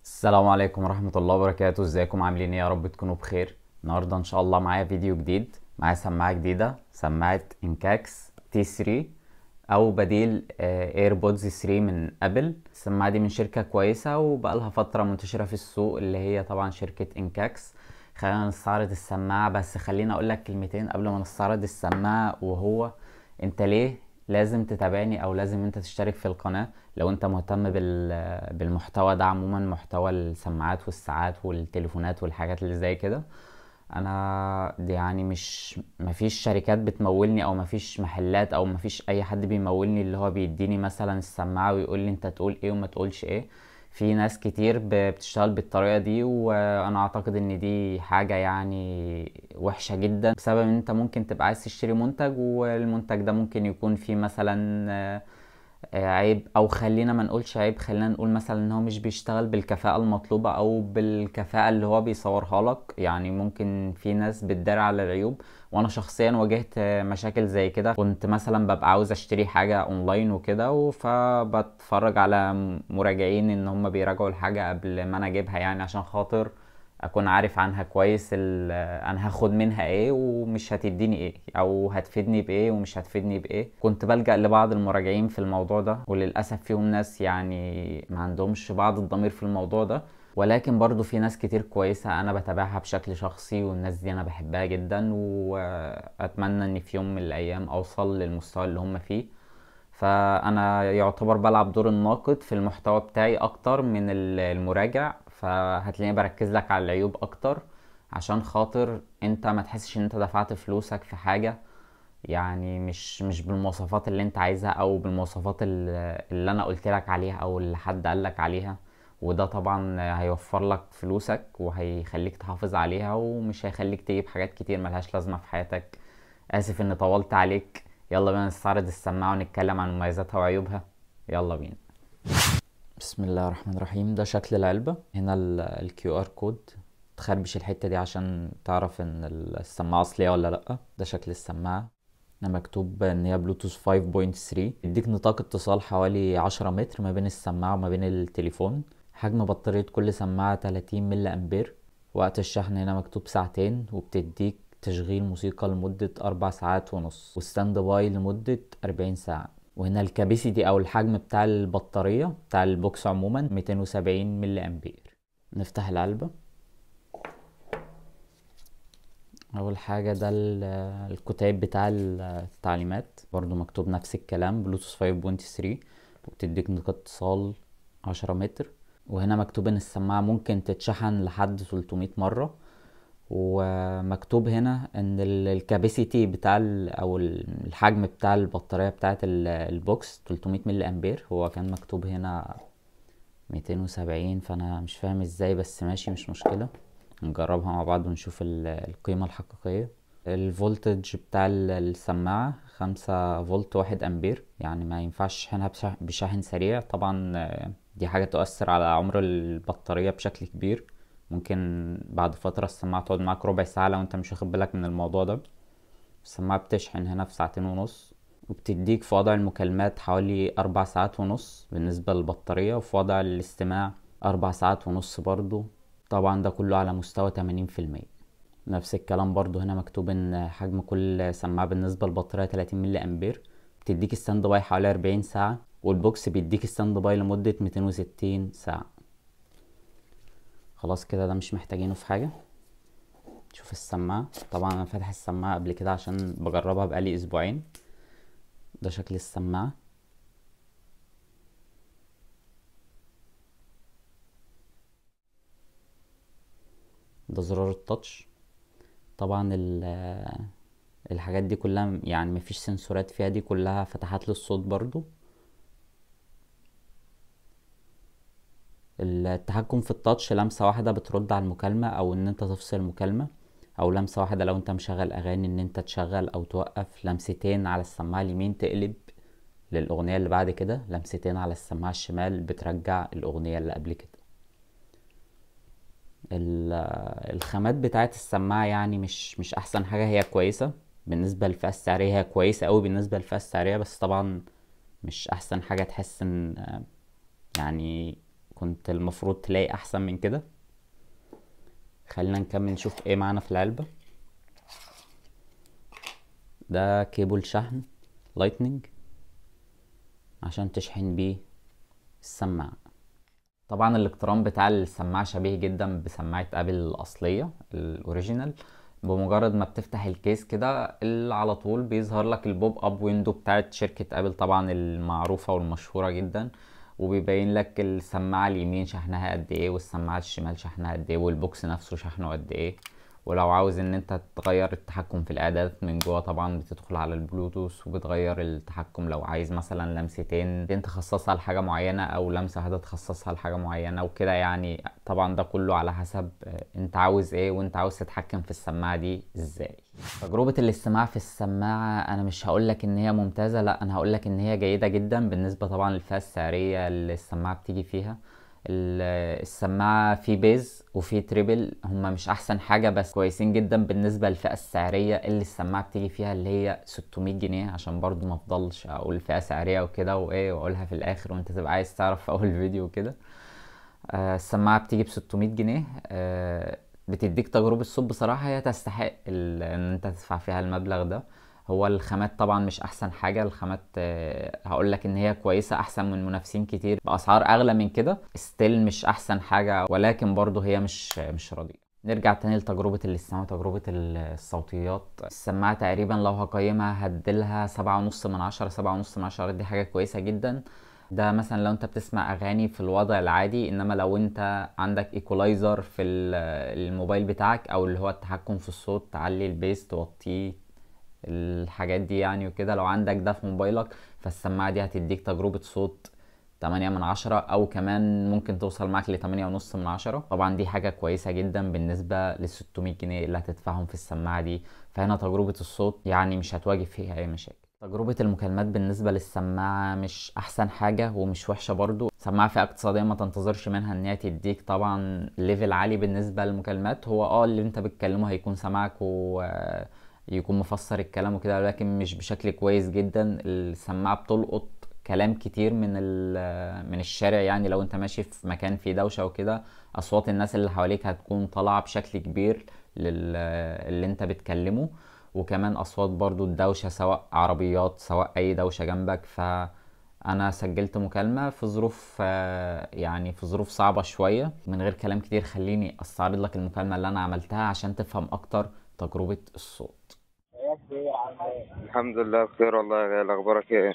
السلام عليكم ورحمة الله وبركاته. ازيكم عاملين ايه؟ يا رب تكونوا بخير. النهاردة ان شاء الله معايا فيديو جديد، معايا سماعة جديدة، سماعة انكاكس تي 3 او بديل ايربودز 3 من ابل. السماعة دي من شركة كويسة وبقالها فترة منتشرة في السوق، اللي هي طبعا شركة انكاكس. خلينا نستعرض السماعة، بس خلينا اقول لك كلمتين قبل ما نستعرض السماعة. وهو انت ليه لازم تتابعني او لازم انت تشترك في القناة لو انت مهتم بالمحتوى ده عموما، محتوى السماعات والساعات والتليفونات والحاجات اللي زي كده. انا دي يعني مش مفيش شركات بتمولني او مفيش محلات او مفيش اي حد بيمولني اللي هو بيديني مثلا السماعة ويقول لي انت تقول ايه وما تقولش ايه. في ناس كتير بتشتغل بالطريقة دي، وانا اعتقد ان دي حاجة يعني وحشة جدا، بسبب ان انت ممكن تبقى عايز تشتري منتج والمنتج ده ممكن يكون فيه مثلا عيب، او خلينا ما نقولش عيب، خلينا نقول مثلا ان هو مش بيشتغل بالكفاءة المطلوبة او بالكفاءة اللي هو بيصورها لك. يعني ممكن في ناس بتداري على العيوب، وانا شخصيا واجهت مشاكل زي كده. كنت مثلا ببقى عاوز اشتري حاجة اونلاين وكده، فبتفرج على مراجعين ان هم بيراجعوا الحاجة قبل ما انا اجيبها، يعني عشان خاطر اكون عارف عنها كويس انا هاخد منها ايه ومش هتديني ايه، او هتفيدني بايه ومش هتفيدني بايه. كنت بلجأ لبعض المراجعين في الموضوع ده، وللاسف فيهم ناس يعني ما عندهمش بعض الضمير في الموضوع ده. ولكن برضو في ناس كتير كويسة انا بتابعها بشكل شخصي، والناس دي انا بحبها جدا، واتمنى ان في يوم من الايام اوصل للمستوى اللي هم فيه. فانا يعتبر بلعب دور الناقد في المحتوى بتاعي اكتر من المراجع، فهتلاقيني بركز لك على العيوب اكتر عشان خاطر انت ما تحسش ان انت دفعت فلوسك في حاجة يعني مش بالمواصفات اللي انت عايزها، او بالمواصفات اللي انا قلت لك عليها او اللي حد قال لك عليها. وده طبعا هيوفر لك فلوسك وهيخليك تحافظ عليها، ومش هيخليك تجيب حاجات كتير ملهاش لازمة في حياتك. اسف اني طولت عليك. يلا بينا نستعرض السماعة ونتكلم عن مميزاتها وعيوبها. يلا بينا. بسم الله الرحمن الرحيم. ده شكل العلبة. هنا الكيو ار كود. تخربش الحتة دي عشان تعرف ان السماعة اصلية ولا لأ. ده شكل السماعة. هنا مكتوب ان هي بلوتوث 5.3، يديك نطاق اتصال حوالي 10 متر ما بين السماعة وما بين التليفون. حجم بطارية كل سماعة 30 ملي امبير. وقت الشحن هنا مكتوب ساعتين، وبتديك تشغيل موسيقى لمدة 4 ساعات ونص، وستاند باي لمدة 40 ساعة. وهنا الكابيسيتي او الحجم بتاع البطارية بتاع البوكس عموما 270 ملي امبير. نفتح العلبة. اول حاجة ده الكتيب بتاع التعليمات، برضو مكتوب نفس الكلام بلوتوث 5.3، وبتديك نقاط اتصال 10 متر. وهنا مكتوب ان السماعة ممكن تتشحن لحد 300 مرة. ومكتوب هنا ان الكاباسيتي بتاع او الحجم بتاع البطارية بتاعت البوكس 300 ملي امبير. هو كان مكتوب هنا 270، فانا مش فاهم ازاي، بس ماشي مش مشكلة. نجربها مع بعض ونشوف القيمة الحقيقية. الفولتج بتاع السماعة 5 فولت 1 امبير، يعني ما ينفعش شحنها بشاحن سريع طبعا. دي حاجة تؤثر على عمر البطارية بشكل كبير. ممكن بعد فترة السماعة تقعد معاك ربع ساعة لو انت مش واخد بالك من الموضوع ده. السماعة بتشحن هنا في ساعتين ونص، وبتديك في وضع المكالمات حوالي 4 ساعات ونص بالنسبة للبطارية، وفي وضع الاستماع 4 ساعات ونص برضو. طبعا ده كله على مستوى 80%. نفس الكلام برضو هنا مكتوب ان حجم كل سماعة بالنسبة للبطارية 30 ملي امبير. بتديك الستاند باي حوالي 40 ساعة، والبوكس بيديك الستاند باي لمدة 260 ساعة. خلاص كده ده مش محتاجينه في حاجة. شوف السماعة. طبعا انا فاتح السماعة قبل كده عشان بجربها بقالي اسبوعين. ده شكل السماعة. ده زرار التاتش. طبعا الحاجات دي كلها يعني مفيش سنسورات فيها، دي كلها فتحات للصوت برضو. التحكم في التاتش لمسة واحدة بترد على المكالمة او ان انت تفصل المكالمة، او لمسة واحدة لو انت مشغل اغاني ان انت تشغل او توقف، لمستين على السماعة اليمين تقلب للاغنية اللي بعد كده، لمستين على السماعة الشمال بترجع الاغنية اللي قبل كده. الخامات بتاعت السماعة يعني مش احسن حاجة. هي كويسة بالنسبة للفئة السعرية، هي كويسة قوي بالنسبة للفئة السعرية، بس طبعا مش احسن حاجة تحس ان يعني كنت المفروض تلاقي احسن من كده. خلينا نكمل نشوف ايه معانا في العلبة. ده كيبل شحن لايتنينج عشان تشحن بيه السماعة. طبعا الاقتران بتاع السماعة شبيه جدا بسماعة ابل الاصلية الاوريجينال. بمجرد ما بتفتح الكيس كده على طول بيظهر لك البوب اب ويندو بتاعت شركة ابل طبعا المعروفة والمشهورة جدا، وبيبين لك السماعة اليمين شحنها قد ايه والسماعة الشمال شحنها قد ايه والبوكس نفسه شحنه قد ايه. ولو عاوز ان انت تغير التحكم في الاعدادات من جوه طبعا بتدخل على البلوتوث وبتغير التحكم. لو عايز مثلا لمستين تخصصها لحاجة معينة او لمسة هتتخصصها لحاجة معينة وكده يعني. طبعا ده كله على حسب انت عاوز ايه وانت عاوز تتحكم في السماعة دي ازاي. تجربة الاستماع في السماعة انا مش هقولك ان هي ممتازة، لا انا هقولك ان هي جيدة جدا بالنسبة طبعا للفئة السعرية اللي السماعة بتيجي فيها. السماعة في بيز وفي تريبل، هما مش احسن حاجة بس كويسين جدا بالنسبة للفئة السعرية اللي السماعة بتيجي فيها اللي هي 600 جنيه عشان برضو ما افضلش اقول فئة سعرية وكده وايه واقولها في الاخر وانت تبقى عايز تعرف في اول الفيديو وكده. السماعة بتيجي ب600 جنيه. بتديك تجربة صوت بصراحة هي تستحق ان انت تدفع فيها المبلغ ده. هو الخامات طبعا مش احسن حاجة. الخامات هقول لك ان هي كويسة احسن من منافسين كتير باسعار اغلى من كده، ستيل مش احسن حاجة ولكن برضو هي مش رديئة. نرجع تاني لتجربة الاستماع وتجربة الصوتيات. السماعة تقريبا لو هقيمها هديلها 7.5/10. 7.5/10 دي حاجة كويسة جدا. ده مثلا لو انت بتسمع اغاني في الوضع العادي، انما لو انت عندك ايكولايزر في الموبايل بتاعك او اللي هو التحكم في الصوت، تعلي البيس توطيه الحاجات دي يعني وكده، لو عندك ده في موبايلك فالسماعة دي هتديك تجربة صوت 8/10 او كمان ممكن توصل معاك ل8.5/10. طبعا دي حاجة كويسة جدا بالنسبة ل600 جنيه اللي هتدفعهم في السماعة دي. فهنا تجربة الصوت يعني مش هتواجه فيها اي مشاكل. تجربة المكالمات بالنسبة للسماعة مش احسن حاجة ومش وحشة برضو. سماعة فئة اقتصادية ما تنتظرش منها ان هي تديك طبعا ليفل عالي بالنسبة للمكالمات. هو اللي انت بتكلمه هيكون سامعك ويكون مفسر الكلام وكده، لكن مش بشكل كويس جدا. السماعة بتلقط كلام كتير من الشارع يعني. لو انت ماشي في مكان فيه دوشة وكده اصوات الناس اللي حواليك هتكون طالعة بشكل كبير اللي انت بتكلمه، وكمان اصوات برضو الدوشة سواء عربيات سواء اي دوشة جنبك. فانا سجلت مكالمة في ظروف يعني في ظروف صعبة شوية. من غير كلام كتير خليني استعرض لك المكالمة اللي انا عملتها عشان تفهم اكتر تجربة الصوت. الحمد لله بخير والله يا غالي، اخبارك ايه؟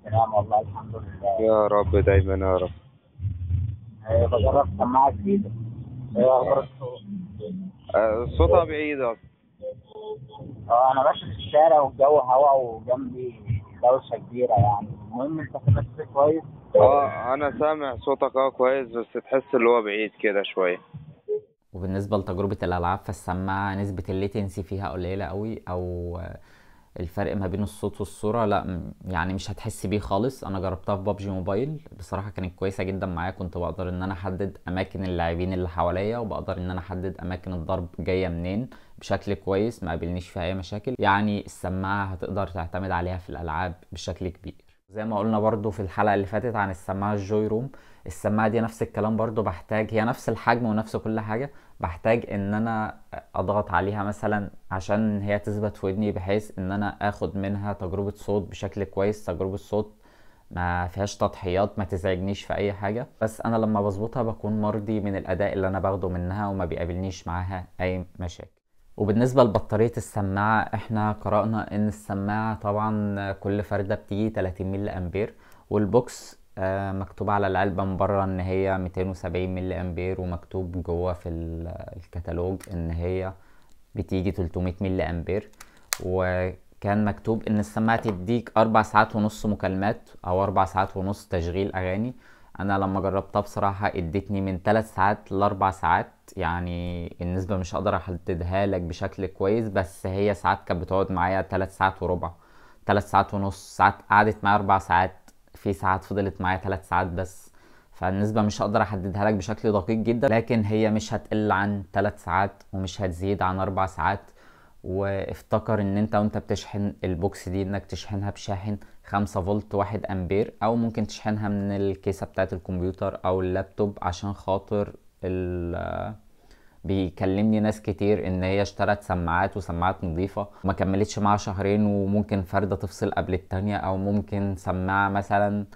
تمام والله الحمد لله. يا رب دايما يا رب. بجرب سماعة جديدة. ايه اخبار الصوت؟ صوتها بعيد اصلا. انا ماشي في الشارع والجو هوا وجنبي دوشة كبيرة يعني. المهم انت سامعني كويس؟ انا سامع صوتك كويس، بس تحس اللي هو بعيد كده شويه. وبالنسبة لتجربة الألعاب فالسماعة نسبة الليتنسي فيها قليلة قوي، أو الفرق ما بين الصوت والصورة لا يعني مش هتحس بيه خالص. أنا جربتها في بابجي موبايل بصراحة كانت كويسة جدا معايا. كنت بقدر إن أنا أحدد أماكن اللاعبين اللي حواليا وبقدر إن أنا أحدد أماكن الضرب جاية منين بشكل كويس، ما قابلنيش فيها أي مشاكل يعني. السماعة هتقدر تعتمد عليها في الألعاب بشكل كبير. زي ما قلنا برضو في الحلقة اللي فاتت عن السماعة الجوي روم، السماعة دي نفس الكلام برضو. بحتاج هي نفس الحجم ونفس كل حاجة، بحتاج ان انا اضغط عليها مثلا عشان هي تثبت في ودني بحيث ان انا اخد منها تجربة صوت بشكل كويس. تجربة صوت ما فيهاش تضحيات، ما تزعجنيش في اي حاجة، بس انا لما بظبطها بكون مرضي من الاداء اللي انا باخده منها وما بيقابلنيش معاها اي مشاكل. وبالنسبة لبطارية السماعة احنا قرأنا ان السماعة طبعا كل فردة بتيجي 30 ملي امبير، والبوكس مكتوب على العلبة من بره ان هي 270 ملي امبير، ومكتوب جوه في الكتالوج ان هي بتيجي 300 ملي امبير. وكان مكتوب ان السماعة تديك 4 ساعات ونص مكالمات او 4 ساعات ونص تشغيل اغاني. انا لما جربتها بصراحة ادتني من 3 ساعات ل4 ساعات. يعني النسبة مش هقدر احددها لك بشكل كويس، بس هي ساعات كانت بتقعد معايا 3 ساعات وربع، 3 ساعات ونص. ساعات قعدت معايا 4 ساعات، في ساعات فضلت معايا 3 ساعات بس. فالنسبة مش هقدر احددها لك بشكل دقيق جدا، لكن هي مش هتقل عن 3 ساعات ومش هتزيد عن 4 ساعات. وافتكر ان انت وانت بتشحن البوكس دي انك تشحنها بشاحن 5 فولت 1 امبير، او ممكن تشحنها من الكيسة بتاعت الكمبيوتر او اللابتوب، عشان خاطر بيكلمني ناس كتير ان هي اشترت سماعات وسماعات نظيفة وما كملتش معاها شهرين، وممكن فردة تفصل قبل التانية، او ممكن سماعة مثلا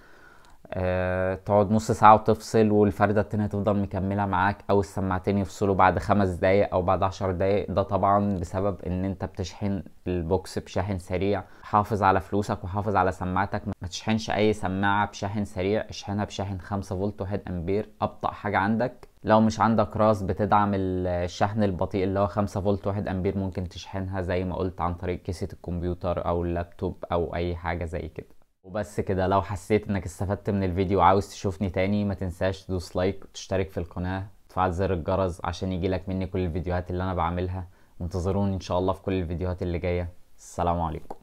تقعد نص ساعة وتفصل والفردة التانية تفضل مكملة معاك، او السماعتين يفصلوا بعد 5 دقايق او بعد 10 دقايق. ده طبعا بسبب ان انت بتشحن البوكس بشاحن سريع. حافظ على فلوسك وحافظ على سماعتك، ما تشحنش اي سماعة بشاحن سريع، اشحنها بشاحن 5 فولت 1 امبير، ابطأ حاجة عندك. لو مش عندك راس بتدعم الشحن البطيء اللي هو 5 فولت 1 امبير، ممكن تشحنها زي ما قلت عن طريق كيسة الكمبيوتر او اللابتوب او اي حاجة زي كده. وبس كده. لو حسيت انك استفدت من الفيديو وعاوز تشوفني تاني، ما تنساش تدوس لايك وتشترك في القناة وتفعل زر الجرس عشان يجيلك مني كل الفيديوهات اللي انا بعملها. وانتظروني ان شاء الله في كل الفيديوهات اللي جاية. السلام عليكم.